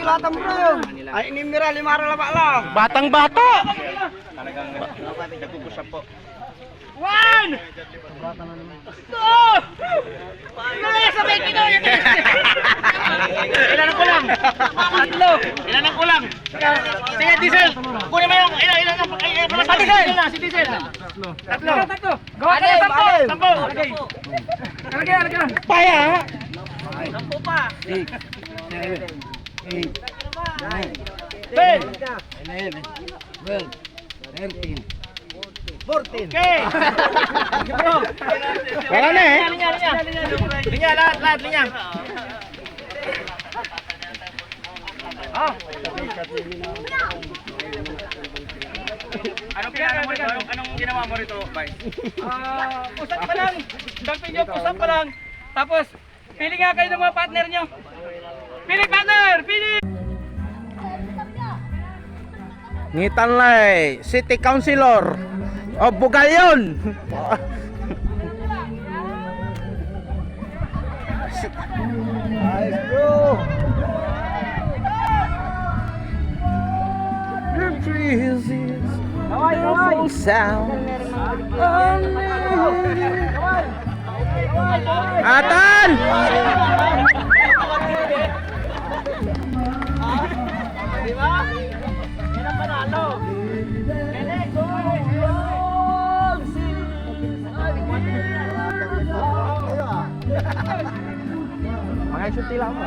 sulatan bro. Ay inimira limara laba lang. Batang bata. Talagang nagkukusap po. One! Two! Naya sa may kino! Ilan ang kulang? Tatlo! Ilan ang kulang? Sige, Diesel! Kunin mo yung ilan ang... Si Diesel! Si Diesel! Tatlo! Gawa ka na sampo! Sampo! Alagay! Paya! Sampo pa! 8, 7, 8, 9, 10, 11, 12, 13, 14. Okay! Wala na eh. Linya, lahat, linya. Oh. Anong ginawa mo rito, Bay? Pusat pa lang. Dampin nyo, pusat pa lang. Tapos, pili nga kayo ng mga partner nyo. Pili partner! Pili! Ngitanlay, City Councilor of Bugayon. Nice bro. The breeze is Kaway. beautiful sound. Atan! Di ba? Yan ang panalo. Mga isuti lang mo.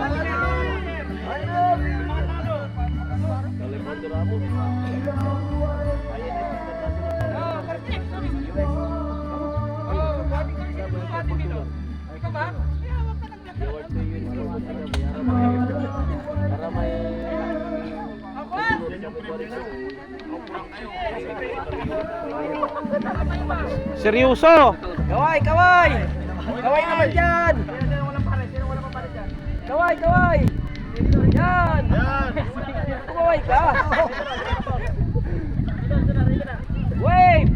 Seryoso? Kaway. Kaway naman dyan. Kaway. Yan. Kaway ka. Wave.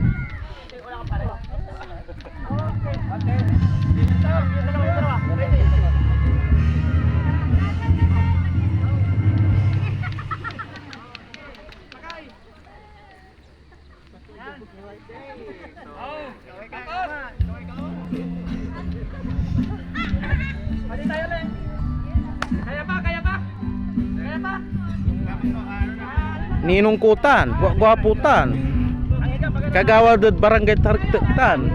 Ninungkutan, gwaputan. Kagawad barangay Tariktan.